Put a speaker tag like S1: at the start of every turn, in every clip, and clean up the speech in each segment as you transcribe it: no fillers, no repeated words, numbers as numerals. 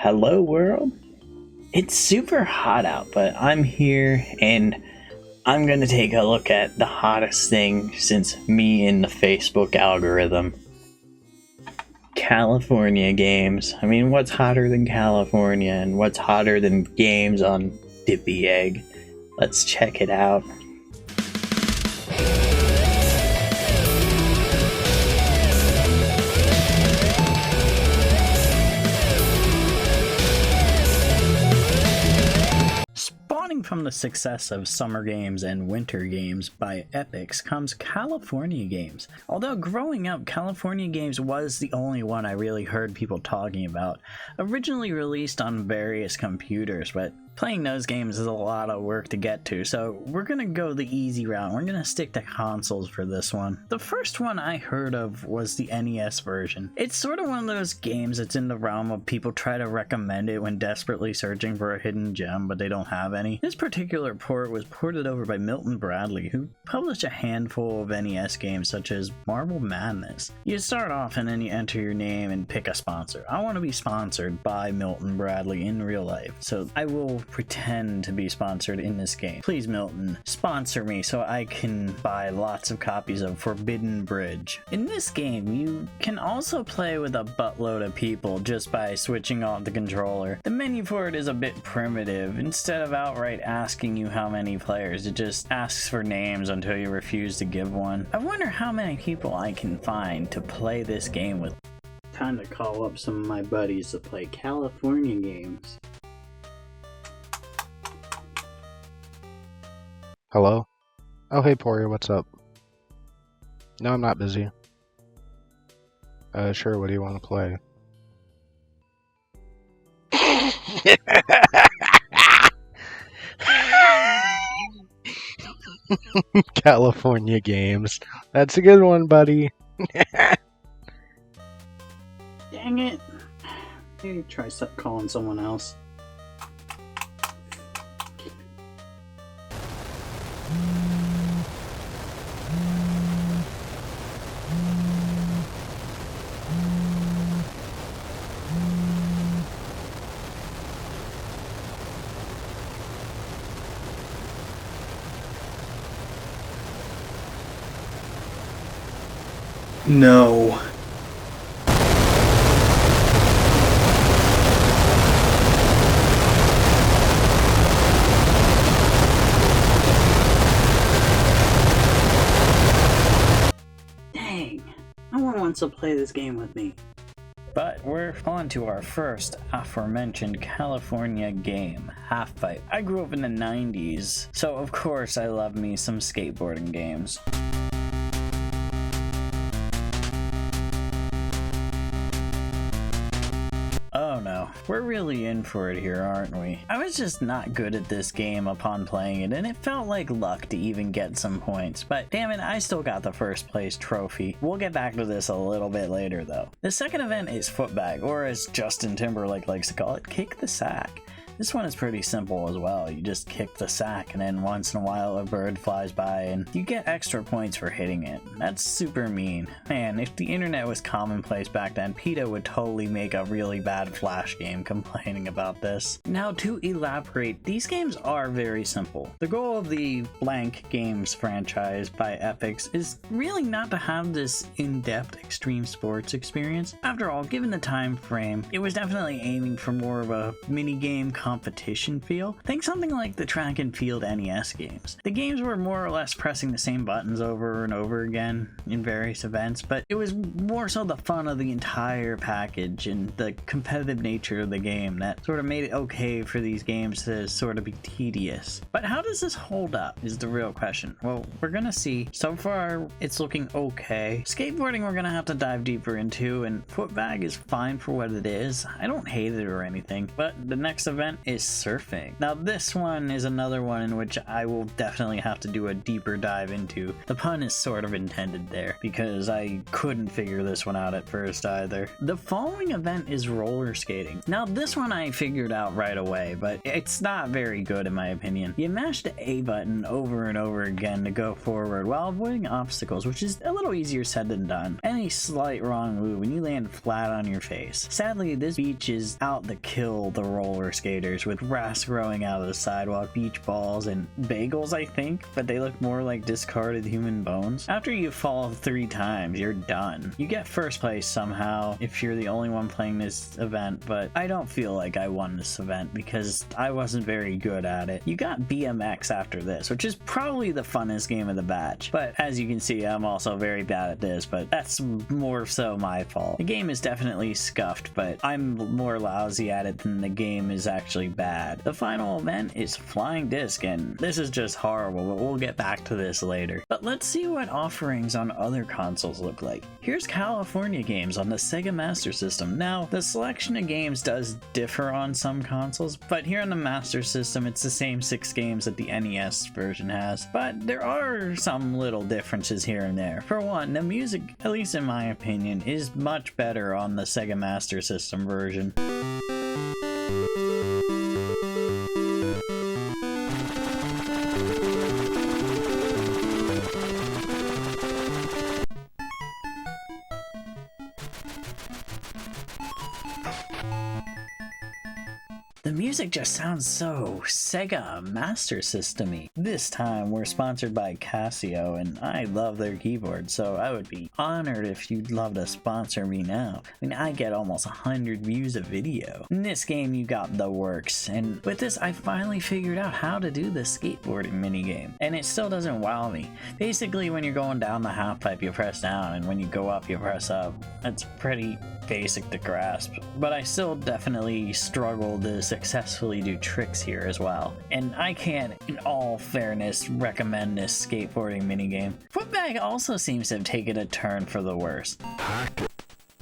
S1: Hello, world. It's super hot out, but I'm here and I'm gonna take a look at the hottest thing since me in the Facebook algorithm. California games. I mean, what's hotter than California, and what's hotter than games on Dippy Egg? Let's check it out. Spawning from the success of Summer Games and Winter Games by Epix comes California Games. Although growing up, California Games was the only one I really heard people talking about. Originally released on various computers, but playing those games is a lot of work to get to, so we're gonna go the easy route. We're gonna stick to consoles for this one. The first one I heard of was the NES version. It's sort of one of those games that's in the realm of people try to recommend it when desperately searching for a hidden gem, but they don't have any. This particular port was ported over by Milton Bradley, who published a handful of NES games such as Marble Madness. You start off and then you enter your name and pick a sponsor. I want to be sponsored by Milton Bradley in real life, so I will pretend to be sponsored in this game. Please, Milton, sponsor me so I can buy lots of copies of Forbidden Bridge. In this game, you can also play with a buttload of people just by switching off the controller. The menu for it is a bit primitive. Instead of outright asking you how many players, it just asks for names until you refuse to give one. I wonder how many people I can find to play this game with. Time to call up some of my buddies to play California Games.
S2: Hello? Oh, hey, Poria, what's up? No, I'm not busy. Sure, what do you want to play? California Games. That's a good one, buddy.
S1: Dang it. Maybe try calling someone else. No. Dang. No one wants to play this game with me. But we're on to our first aforementioned California game, Half Pipe. I grew up in the 90s, so of course I love me some skateboarding games. Oh no, we're really in for it here, aren't we? I was just not good at this game upon playing it, and it felt like luck to even get some points, but damn it, I still got the first place trophy. We'll get back to this a little bit later though. The second event is Footbag, or as Justin Timberlake likes to call it, Kick the Sack. This one is pretty simple as well. You just kick the sack and then once in a while a bird flies by and you get extra points for hitting it. That's super mean. Man, if the internet was commonplace back then, PETA would totally make a really bad Flash game complaining about this. Now to elaborate, these games are very simple. The goal of the Blank Games franchise by Epix is really not to have this in-depth extreme sports experience. After all, given the time frame, it was definitely aiming for more of a mini-game competition feel. Think something like the track and field NES games. The games were more or less pressing the same buttons over and over again in various events, but it was more so the fun of the entire package and the competitive nature of the game that sort of made it okay for these games to sort of be tedious. But how does this hold up is the real question. Well, we're gonna see. So far, it's looking okay. Skateboarding we're gonna have to dive deeper into, and Footbag is fine for what it is. I don't hate it or anything, but the next event event is surfing. Now this one is another one in which I will definitely have to do a deeper dive into. The pun is sort of intended there because I couldn't figure this one out at first either. The following event is roller skating. Now this one I figured out right away, but it's not very good in my opinion. You mash the A button over and over again to go forward while avoiding obstacles, which is a little easier said than done. Any slight wrong move and you land flat on your face. Sadly, this beach is out to kill the roller skaters with grass growing out of the sidewalk, beach balls, and bagels I think, but they look more like discarded human bones. After you fall 3 times, you're done. You get first place somehow if you're the only one playing this event, but I don't feel like I won this event because I wasn't very good at it. You got BMX after this, which is probably the funnest game of the batch, but as you can see, I'm also very bad at this, but that's more so my fault. The game is definitely scuffed, but I'm more lousy at it than the game is actually bad. The final event is Flying Disc, and this is just horrible, but we'll get back to this later. But let's see what offerings on other consoles look like. Here's California Games on the Sega Master System. Now, the selection of games does differ on some consoles, but here on the Master System, it's the same 6 games that the NES version has, but there are some little differences here and there. For one, the music, at least in my opinion, is much better on the Sega Master System version. The music just sounds so Sega Master System-y. This time we're sponsored by Casio, and I love their keyboard, so I would be honored if you'd love to sponsor me now. I mean, I get almost 100 views a video. In this game you got the works, and with this I finally figured out how to do the skateboarding minigame, and it still doesn't wow me. Basically, when you're going down the half pipe you press down, and when you go up you press up. It's pretty basic to grasp, but I still definitely struggle to successfully do tricks here as well. And I can't, in all fairness, recommend this skateboarding minigame. Footbag also seems to have taken a turn for the worse.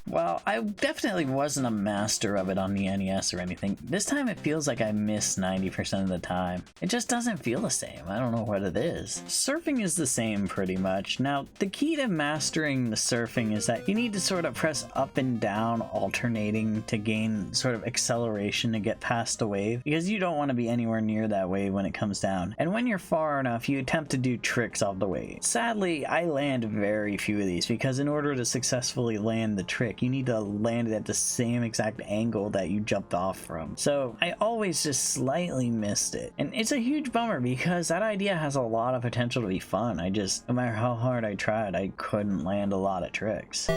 S1: Well, I definitely wasn't a master of it on the NES or anything. This time it feels like I missed 90% of the time. It just doesn't feel the same. I don't know what it is. Surfing is the same pretty much. Now, the key to mastering the surfing is that you need to sort of press up and down alternating to gain sort of acceleration to get past the wave, because you don't want to be anywhere near that wave when it comes down. And when you're far enough, you attempt to do tricks off the wave. Sadly, I land very few of these because in order to successfully land the trick, you need to land it at the same exact angle that you jumped off from. So I always just slightly missed it. And it's a huge bummer because that idea has a lot of potential to be fun. No matter how hard I tried, I couldn't land a lot of tricks.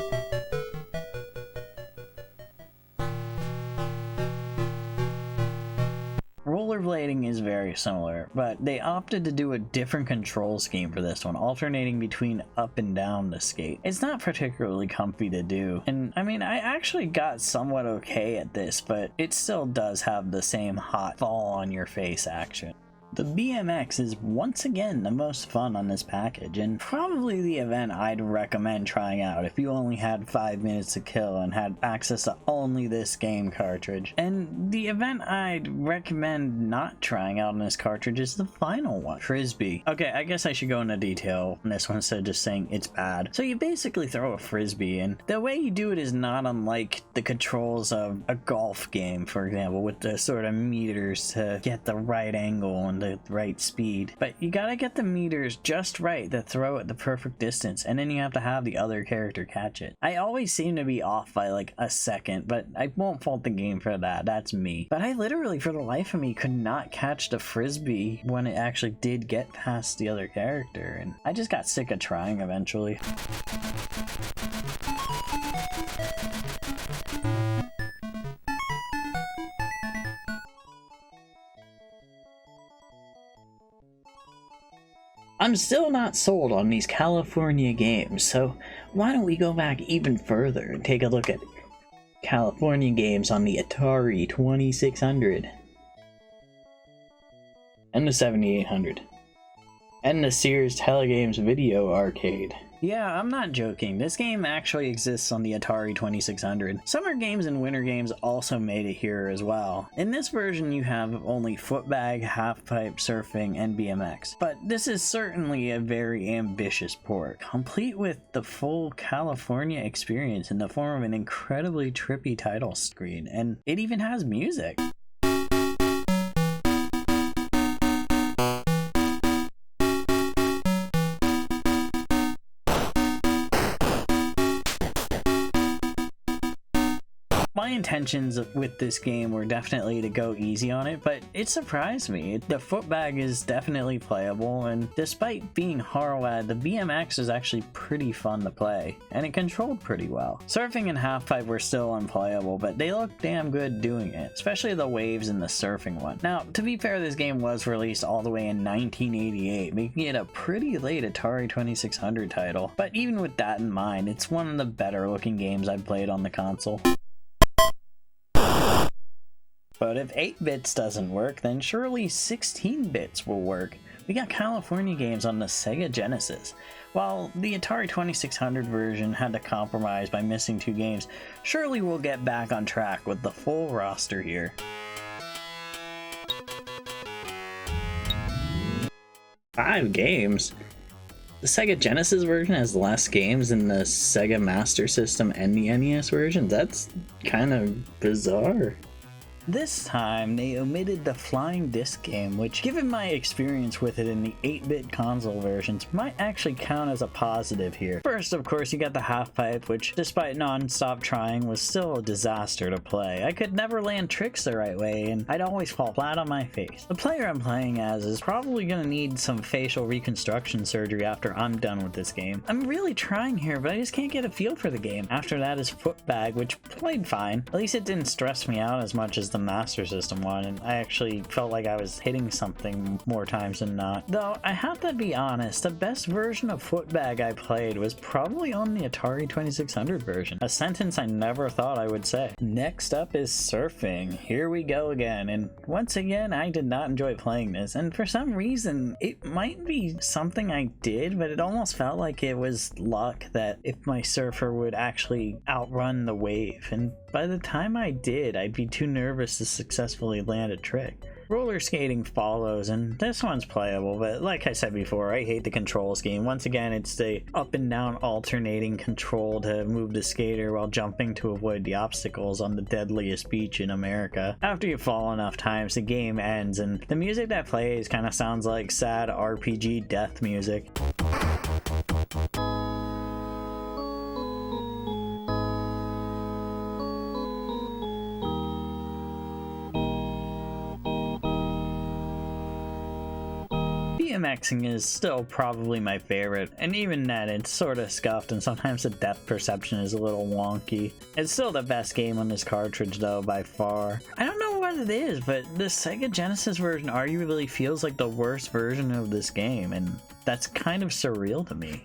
S1: Rollerblading is very similar, but they opted to do a different control scheme for this one, alternating between up and down to skate. It's not particularly comfy to do, and I mean, I actually got somewhat okay at this, but it still does have the same hot fall on your face action. The BMX is once again the most fun on this package, and probably the event I'd recommend trying out if you only had 5 minutes to kill and had access to only this game cartridge. And the event I'd recommend not trying out on this cartridge is the final one, Frisbee. Okay, I guess I should go into detail on this one instead of just saying it's bad. So you basically throw a Frisbee, and the way you do it is not unlike the controls of a golf game, for example, with the sort of meters to get the right angle and the right speed, but you gotta get the meters just right to throw at the perfect distance, and then you have to have the other character catch it. I always seem to be off by like a second, but I won't fault the game for that. That's me. But I literally, for the life of me, could not catch the Frisbee when it actually did get past the other character, and I just got sick of trying eventually. I'm still not sold on these California games, so why don't we go back even further and take a look at California games on the Atari 2600 and the 7800 and the Sears Telegames Video Arcade. Yeah, I'm not joking. This game actually exists on the Atari 2600. Summer games and winter games also made it here as well. In this version, you have only footbag, halfpipe, surfing, and BMX. But this is certainly a very ambitious port, complete with the full California experience in the form of an incredibly trippy title screen, and it even has music. My intentions with this game were definitely to go easy on it, but it surprised me. The footbag is definitely playable, and despite being hard, the BMX is actually pretty fun to play, and it controlled pretty well. Surfing and halfpipe were still unplayable, but they looked damn good doing it, especially the waves in the surfing one. Now, to be fair, this game was released all the way in 1988, making it a pretty late Atari 2600 title, but even with that in mind, it's one of the better looking games I've played on the console. But if 8 bits doesn't work, then surely 16 bits will work. We got California games on the Sega Genesis. While the Atari 2600 version had to compromise by missing 2 games, surely we'll get back on track with the full roster here. Five games? The Sega Genesis version has less games than the Sega Master System and the NES version? That's kind of bizarre. This time, they omitted the flying disc game, which, given my experience with it in the 8-bit console versions, might actually count as a positive here. First, of course, you got the halfpipe, which, despite non-stop trying, was still a disaster to play. I could never land tricks the right way, and I'd always fall flat on my face. The player I'm playing as is probably gonna need some facial reconstruction surgery after I'm done with this game. I'm really trying here, but I just can't get a feel for the game. After that is footbag, which played fine. At least it didn't stress me out as much as the Master System one, and I actually felt like I was hitting something more times than not. Though, I have to be honest, the best version of footbag I played was probably on the Atari 2600 version. A sentence I never thought I would say. Next up is surfing. Here we go again, and once again, I did not enjoy playing this, and for some reason, it might be something I did, but it almost felt like it was luck that if my surfer would actually outrun the wave, and by the time I did, I'd be too nervous to successfully land a trick. Roller skating follows, and this one's playable, but like I said before, I hate the control scheme. Once again, it's the up and down alternating control to move the skater while jumping to avoid the obstacles on the deadliest beach in America. After you fall enough times, the game ends, and the music that plays kind of sounds like sad RPG death music. BMXing is still probably my favorite, and even then it's sort of scuffed and sometimes the depth perception is a little wonky. It's still the best game on this cartridge though, by far. I don't know what it is, but the Sega Genesis version arguably feels like the worst version of this game, and that's kind of surreal to me.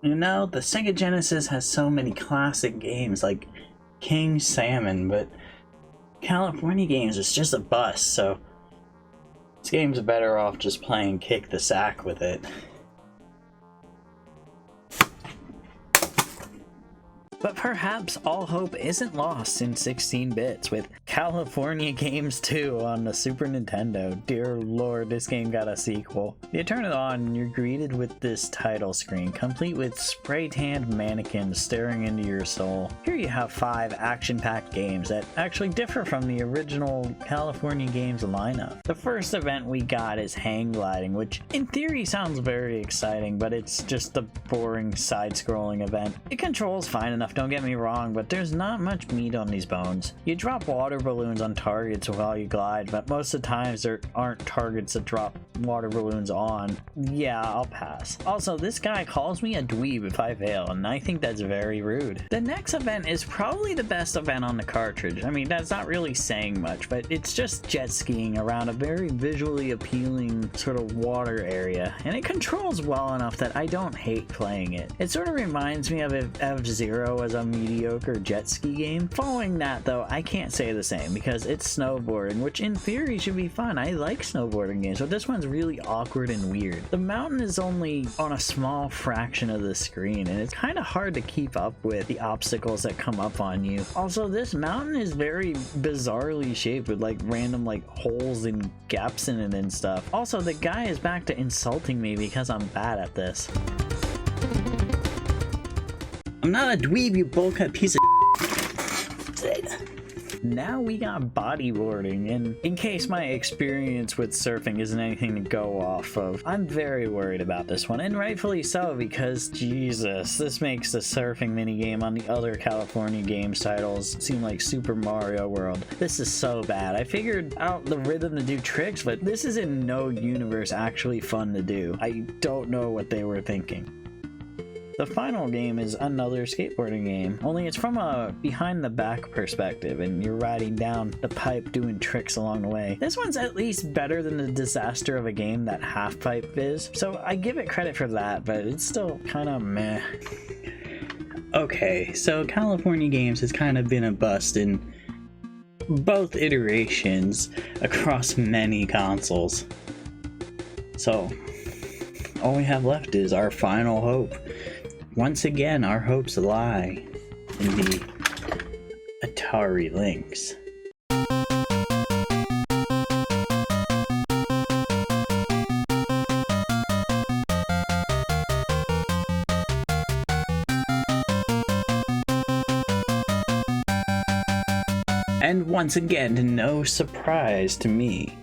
S1: You know, the Sega Genesis has so many classic games like King Salmon, but California games is just a bust, so this game's better off just playing kick the sack with it. But perhaps all hope isn't lost in 16 bits with California Games 2 on the Super Nintendo. Dear Lord, this game got a sequel. You turn it on and you're greeted with this title screen, complete with spray-tanned mannequins staring into your soul. Here you have 5 action-packed games that actually differ from the original California Games lineup. The first event we got is hang gliding, which in theory sounds very exciting, but it's just a boring side-scrolling event. It controls fine enough, don't get me wrong, but there's not much meat on these bones. You drop water balloons on targets while you glide, but most of the times there aren't targets to drop water balloons on. Yeah, I'll pass. Also, this guy calls me a dweeb if I fail, and I think that's very rude. The next event is probably the best event on the cartridge. I mean, that's not really saying much, but it's just jet skiing around a very visually appealing sort of water area, and it controls well enough that I don't hate playing it. It sort of reminds me of if F-Zero was a mediocre jet ski game. Following that though, I can't say the same because it's snowboarding, which in theory should be fun. I like snowboarding games, but this one's really awkward and weird. The mountain is only on a small fraction of the screen, and it's kind of hard to keep up with the obstacles that come up on you. Also, this mountain is very bizarrely shaped with like random like holes and gaps in it and stuff. Also, the guy is back to insulting me because I'm bad at this. I'm not a dweeb, you bullcut piece of Now we got bodyboarding, and in case my experience with surfing isn't anything to go off of, I'm very worried about this one, and rightfully so, because Jesus, this makes the surfing minigame on the other California Games titles seem like Super Mario World. This is so bad. I figured out the rhythm to do tricks, but this is in no universe actually fun to do. I don't know what they were thinking. The final game is another skateboarding game, only it's from a behind the back perspective and you're riding down the pipe doing tricks along the way. This one's at least better than the disaster of a game that Half Pipe is, so I give it credit for that, but it's still kind of meh. Okay, so California Games has kind of been a bust in both iterations across many consoles. So all we have left is our final hope. Once again, our hopes lie in the Atari Lynx. And once again, no surprise to me,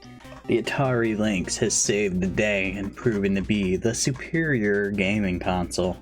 S1: the Atari Lynx has saved the day and proven to be the superior gaming console.